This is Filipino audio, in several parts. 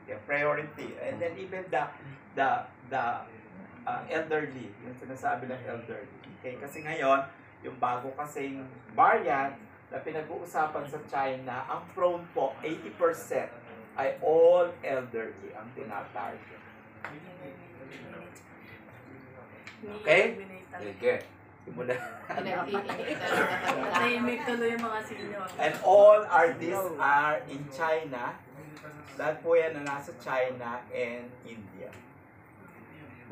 Yeah, priority. And then even the elderly, yung sinasabi ng elderly. Okay, kasi ngayon, yung bago kasing variant na pinag-uusapan sa China, ang prone po, 80% ay all elderly ang tinatarget. Okay? Sige. Simula. And all these are in China. Lahat po yan na nasa China and India.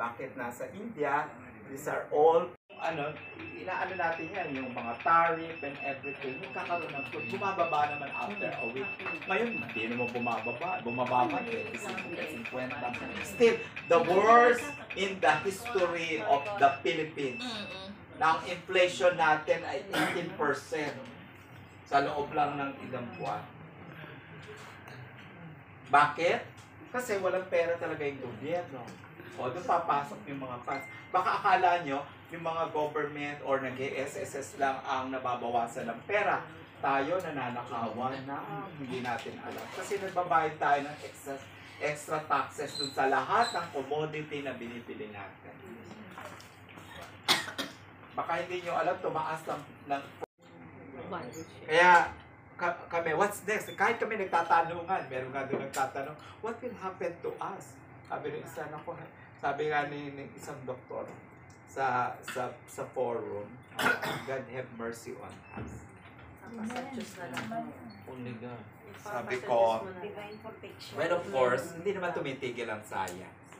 Bakit nasa India? These are all, inaano natin yan, yung mga tariff and everything, yung kakaroon ng food, bumababa naman after a week. Ngayon, hindi naman bumababa, 25, 50. Still, the worst in the history of the Philippines. Na ang inflation natin ay 18% sa loob lang ng ilang buwan. Bakit? Kasi walang pera talaga yung gobyerno. O, doon papasok yung mga funds. Baka akala nyo, yung mga government or nag-SSS lang ang nababawasan ng pera. Tayo nananakawan na hindi natin alam. Kasi nagbabayad tayo ng extra taxes dun sa lahat ng commodity na binibili natin. Baka hindi nyo alam, tumaas ng kaya, kami, what's next? Kahit kami nagtatanungan, meron nga doon nagtatanong, what will happen to us? Sabi nga ni isang doktor sa forum, God have mercy on us. Only God. Sabi ko, well, of course, hindi naman tumitigil ang science.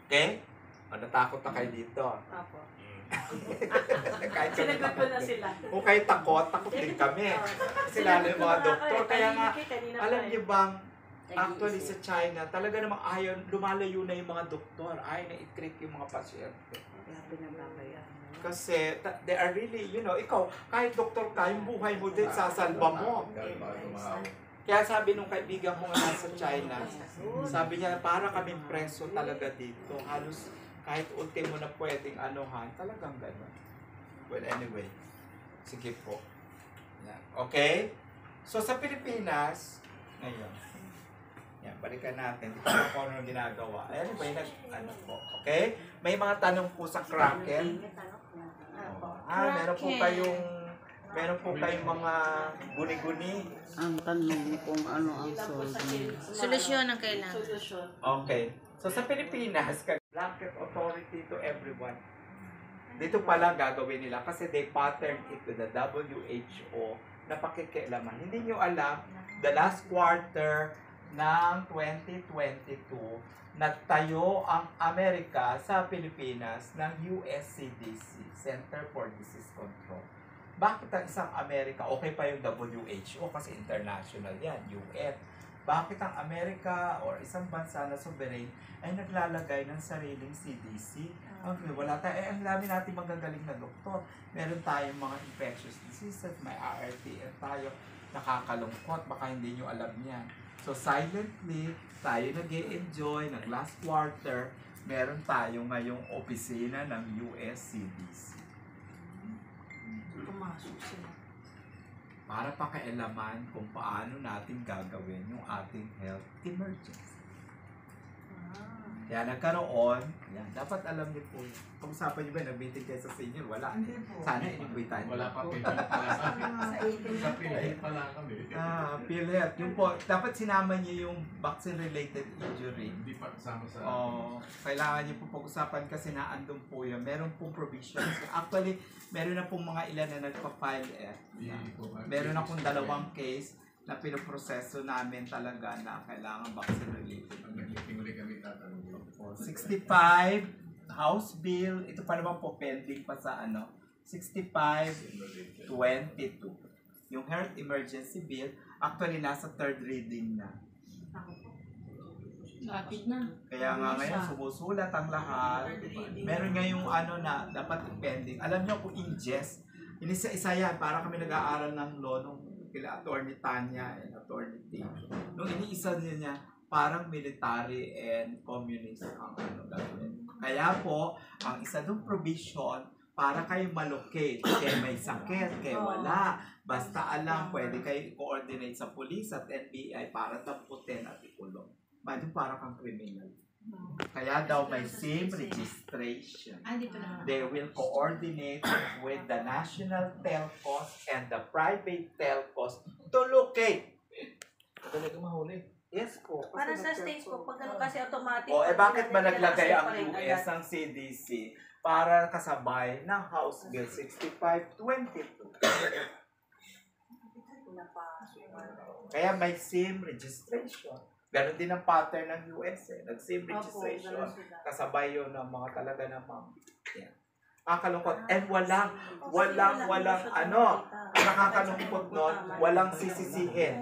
Okay? Natakot na kayo dito. Kahit sinagot ko na sila. Kung kayo takot din kami. Kasi lalo yung mga doktor. Kaya nga, alam niyo bang, actually sa China, talaga namang lumalayo na yung mga doktor. Ayaw na i-treat yung mga pasyente. Kasi they are really, ikaw, kahit doktor ka, yung buhay mo din, sasalba mo. Kaya sabi nung kaibigan ko nga sa China, sabi niya, para kaming preso talaga dito. Halos kahit ultimo na pwedeng anuhan, talagang gano'n. Well, anyway, sige po. Yan. Okay? So, sa Pilipinas, ngayon, yan, balikan natin. Ito po ano ginagawa. Anyway, okay? May mga tanong po sa Kraken. Meron po kayong mga guni-guni. Ang tanong kung ano ang solusyon ang kailangan. Okay. So, sa Pilipinas, blanket authority to everyone. Dito pala gagawin nila kasi they patterned it to the WHO na pakikialaman. Hindi nyo alam, the last quarter ng 2022, nagtayo ang Amerika sa Pilipinas ng USCDC, Center for Disease Control. Bakit ang isang Amerika, okay pa yung WHO kasi international yan, UN. Bakit ang Amerika or isang bansa na sovereign ay naglalagay ng sariling CDC? Wala tayo. Ang dami natin magagaling na doktor. Meron tayong mga infectious diseases, may RRTN tayo. Nakakalungkot, baka hindi nyo alam yan. So silently, tayo nag-e-enjoy ng last quarter. Meron tayo ngayong opisina ng USCDC. pumasok sila. Para pakialaman kung paano natin gagawin yung ating health emergency. Kaya nagkaroon, yan, dapat alam niyo po. Kung usapan niyo ba, nag-meeting kayo sa senior, wala. Sana inibitahan. Wala pa sa PhilHealth pala kami. PhilHealth. Yung po, dapat sinama niyo yung vaccine-related injury. Hindi pa kasama sa... Kailangan niyo po pag-usapan kasi naandun po yun. Meron pong provisions. Actually, meron na pong mga ilan na nagpa-file Meron na pong 2 case na pinoproseso namin talaga na kailangan vaccine-related. 65 House Bill, ito pa naman po pending pa sa 65-22. Yung Health Emergency Bill, actually nasa 3rd reading na. Lapit na. Kaya nga ngayon sumusulat ang lahat. Meron nga yung na dapat pending. Alam niyo kung ingest, isa yan, para kami nag-aaral ng law nung kila Attorney Tanya and Attorney Tim. Nung iniisa niya, parang military and communist ang gagawin. Kaya po, ang isa ng provision, para kayo malocate, kaya may sakit, kaya wala. Basta alam, pwede kayo i-coordinate sa police at NBI para tamputin at ikulong. Imagine parang kang criminal. Kaya daw may SIM registration. Hindi pa naman. They will coordinate with the national telcos and the private telcos to locate. Talaga mahuli. Yes po. Para sa states po, pag ano kasi automatic. O, bakit ba naglagay ang Separate US ng CDC para kasabay ng House Bill 6522? Kaya may SIM registration. Ganon din ang pattern ng US eh. Nag-SIM registration. Kasabay yun ng mga talaga namang. Yan. Nakakalungkot. And walang, nakakalungkot nun, walang sisisihin.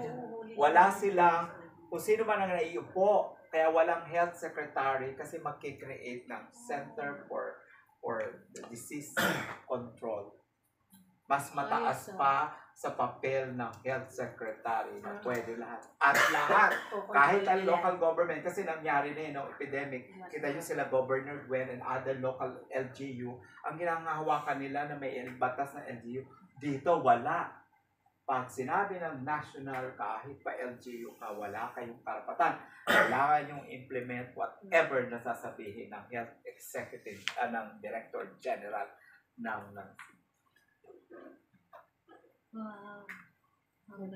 Wala silang, kung sino man ang naiupo, kaya walang health secretary kasi magkikreate ng Center for the Disease Control. Mas mataas pa sa papel ng health secretary na pwede lahat. At lahat, kahit ang local government, kasi nangyari na yun, epidemic, kita nyo sila Governor Gwen and other local LGU, ang ginangahawakan nila na may batas na LGU, dito wala. Pag sinabi ng national, kahit pa LGU ka, wala kayong karapatan. Kailangan yung implement whatever na sasabihin ng health executive, ng director general ng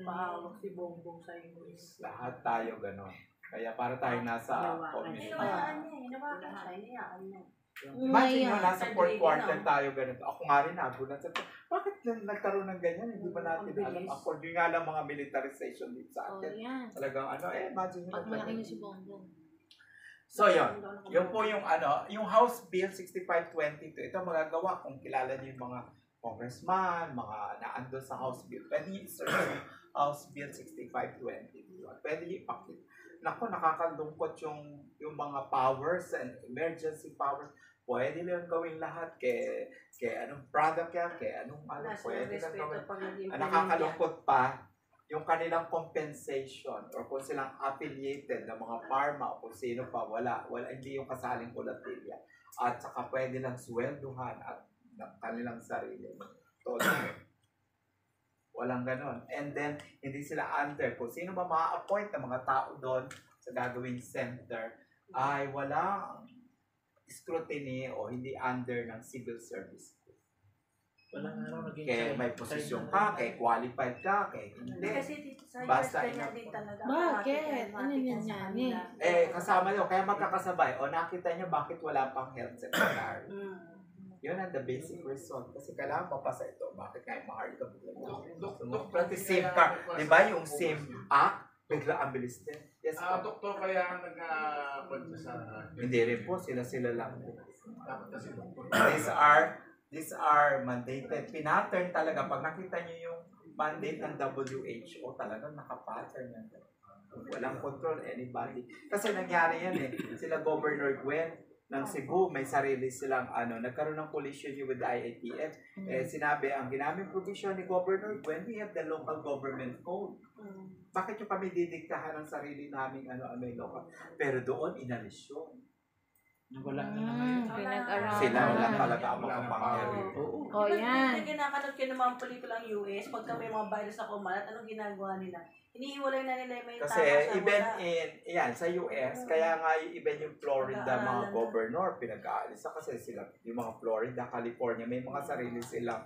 Pahawak si Bongbong sa English. lahat tayo gano'n. Kaya para tayo nasa community. Hinawakan siya, iniyaan niya. Imagine nyo, nasa fourth quarter tayo ganito. Ako nga rin nagulat. Bakit nagkaroon ng ganyan? Hindi ba natin alam? Ako, yun nga lang mga militarization dito sa atin. Yan. Talagang imagine nyo. Pag malaki mo si Bongbong. So yun po yung yung House Bill 6522. Ito magagawa kung kilala niyo yung mga congressman, mga naandun sa House Bill. Pwede i-search yung House Bill 6522. Pwede ipakit. Naku, nakakalungkot yung mga powers and emergency powers. Pwede lang gawin lahat kay anong product yan, kay anong pwede lang gawin. Nakakalungkot pa yung kanilang compensation or kung silang affiliated na mga pharma o kung sino pa, wala hindi yung kasaling kulatilya. At saka pwede lang swelduhan at ng kanilang sarili. Todo. Walang ganon. And then, hindi sila under. Kung sino ba ma-appoint ng mga tao doon sa gagawing center, ay walang scrutiny o hindi under ng civil service. Walang araw naging Kaya may posisyon ka, kaya qualified ka, kaya hindi. Kasi dito sa Basta US, ganyan din talaga. Bakit? Ano yan yan? Kasama nyo, kaya magkakasabay. O nakita nyo bakit wala pang health secretary. Yun ang the basic reason. Kasi kailangan papasa ito. Bakit nga yung mahal ka bigla? Pati SIM card. Di ba yung SIM Act? Bigla ang bilis din. Yes, doktor kaya ang nag-punta sa... hindi rin po. Sila lang. Dapat kasi doktor. These are mandated. Pinattern talaga. Pag nakita nyo yung mandate ng WHO, talagang nakapattern yan. Walang control anybody. Kasi nangyari yan eh. Sila Governor Gwen ng Cebu, may sarili silang nagkaroon ng collision with the IATF. Sinabi, ang ginamit provision ni Governor Gwen, we have the local government code. Bakit yung kami didiktahan ng sarili naming yung local? Pero doon, inalis yun. Wala na ngayon. Pinag-aralan. Sila lang talaga ang mga pangyari. Oh, yan. Hindi kinakanot kayo ng mga pelikulang US, pagka may mga virus na kumalat, anong ginagawa nila? Inihiwalay na nila yung may Kasi even sa US, kaya nga even yung Florida mga governor, pinag-aalis kasi sila, yung mga Florida, California, may mga sarili silang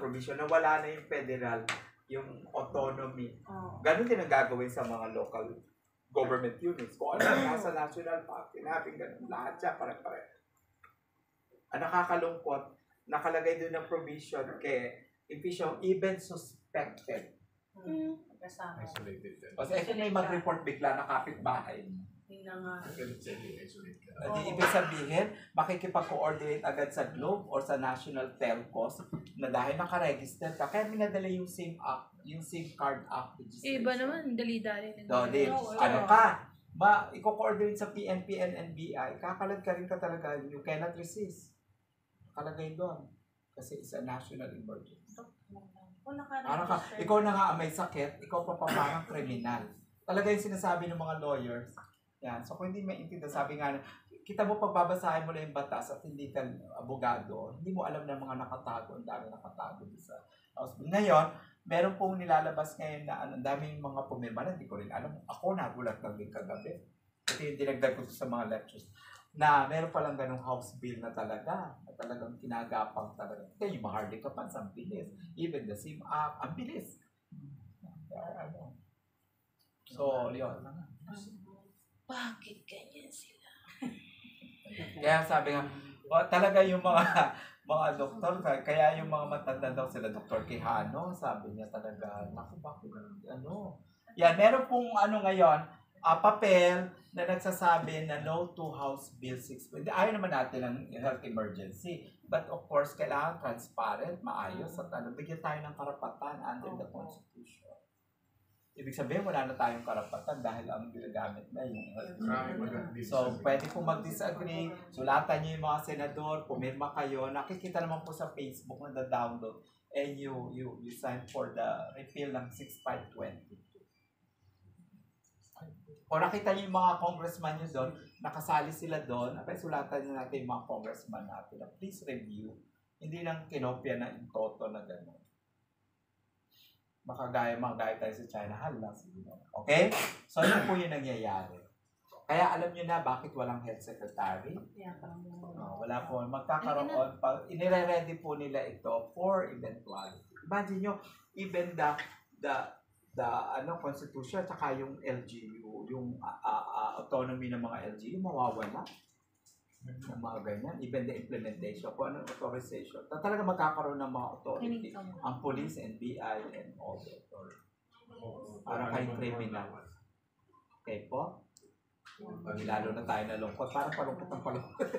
provision na wala na yung federal, yung autonomy. Ganun din ang gagawin sa mga local government units. Kung ano nasa national park, pinaping ganun, lahat siya pare-pare. Ang nakakalungkot, nakalagay doon ng provision kay even suspected. Isolated. Kasi kung may mag-report bigla na kapitbahay, ibig sabihin, makikipag-coordinate agad sa Globe or sa National Telcos na dahil nakaregister ka, kaya minadala yung SIM app, yung SIM card app registration. Iba naman, dali-dali. Iko-coordinate sa PNP and NBI, kakalad ka rin ka talaga, you cannot resist. Nakalagay doon. Kasi it's a national emergency. Ikaw na nga may sakit, ikaw pa parang kriminal. Talaga yung sinasabi ng mga lawyers. Yan. So kung hindi maintindihan, sabi nga, kita mo pagbabasahin mo lang yung batas at hindi ka abogado, hindi mo alam na mga nakatago, ang dami nakatago sa house. Ngayon, meron pong nilalabas ngayon na ang daming mga pumirma na hindi ko rin alam. Ako nagulat lang din kagabi. Ito yung dinagdag ko sa mga lectures. Na meron palang ganung house bill na talagang kinagapang talaga. Kaya yung mahardy ka pa, ang bilis. Even the SIM app, ang bilis. So, yun. Bakit ganyan sila? Kaya sabi nga, talaga yung mga doktor, kaya yung mga matanda daw sila, Dr. Quijano, sabi niya talaga, naku, bakit ano? Yan, meron pong ngayon, papel na nagsasabi na no to House Bill 6. Ayaw naman natin ng health emergency. But of course, kailangan transparent, maayos, at bigyan tayo ng karapatan under the Constitution. Ibig sabihin, wala na tayong karapatan dahil ang ginagamit na yung health emergency. So, pwede po mag-disagree, sulatan niyo yung mga senador, pumirma kayo, nakikita naman po sa Facebook na download, and you sign for the repeal ng 6520. O nakita niyo yung mga congressman nyo doon, nakasali sila doon, sulatan niyo natin yung mga congressman natin. Please review. Hindi lang kinopya na in toto na gano'n. Mga gaya tayo sa China, hala. Okay? So, yun po yung nangyayari. Kaya alam nyo na bakit walang health secretary? Wala po. Magkakaroon pa. Inire-ready po nila ito for eventuality. Imagine nyo, even the constitution at saka yung LGU, yung autonomy ng mga LGU, mawawala. Ng mga ganyan. Even the implementation, kung anong authorization. Talaga magkakaroon ng mga authority. Ang police, NBI, and all the authority. Para kayong criminal. Okay po? Lalo na tayo nalungkot. Parang palungkot ng palungkot.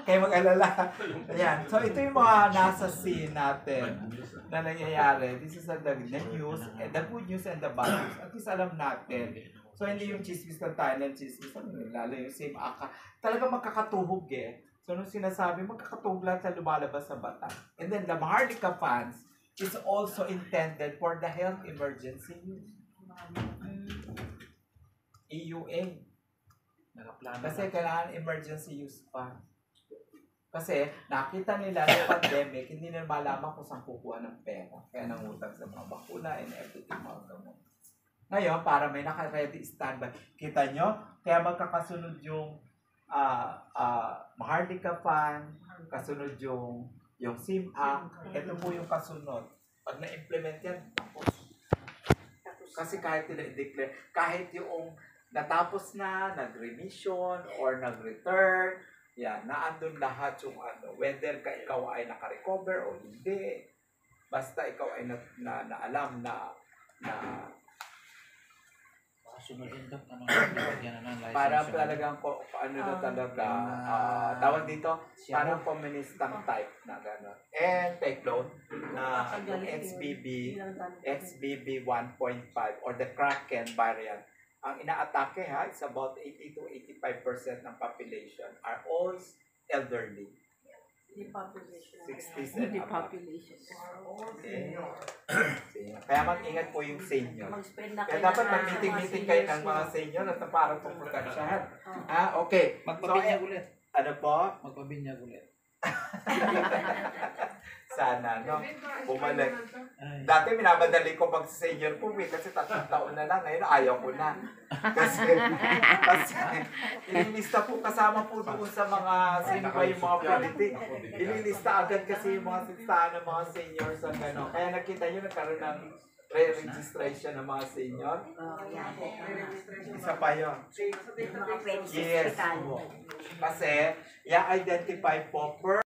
Kaya mag-alala. Ayan. So, ito yung mga nasa scene natin na nangyayari. This is the news, the good news and the bad news. At least alam natin. So, hindi yung chismis ng Thailand, chismis lalo yung same aka. Talaga magkakatuhog eh. So, nung sinasabi, magkakatuhog lahat na lumalabas sa bata. And then, the Maharlika funds is also intended for the health emergency use. EUA. Kasi kailangan emergency use pa. Kasi nakita nila ng pandemic, hindi na malaman kung saan kukuha ng pera. Kaya nangutang sa mga bakuna and everything mga gamot. Ngayon, para may naka-ready standby. Kita nyo? Kaya magkakasunod yung Maharlika Fund, kasunod yung SIM Act. Ito po yung kasunod. Pag na-implement yan, tapos. Kasi kahit nila-declare, kahit yung natapos na, nag-remission, or nag-return, yan, naandun lahat yung whether ikaw ay naka-recover o hindi. Basta ikaw ay naalam na Sunodin daw, yan na license. para talagang tawag dito, parang communistang type na gano'n. And take note na yung XBB 1.5 or the Kraken variant, ang inaatake it's about 80 to 85% ng population are all elderly. Depopulation. 60s and above. Depopulation. Okay. Kaya mag-ingat po yung senior. Mag-spend na Kaya kayo dapat na mag-meeting kayo ng mga senior at parang pupulkansyahan. Okay. Magpabinyag ulit. Ano po? Magpabinyag ulit. Sana, no? Bumalik. Ay. Dati minabadali ko pag senior po kasi 3 taon na lang. Ngayon ayaw ko na. Kasi ililista po kasama po doon sa mga sino ba yung mga politik. Ililista agad kasi yung mga listahan ng mga seniors ang gano'n. Kaya nakita nyo nagkaroon ng re-registration ng mga senior. Isa pa yun. Mga pwede Yes. Kasi i-identify po per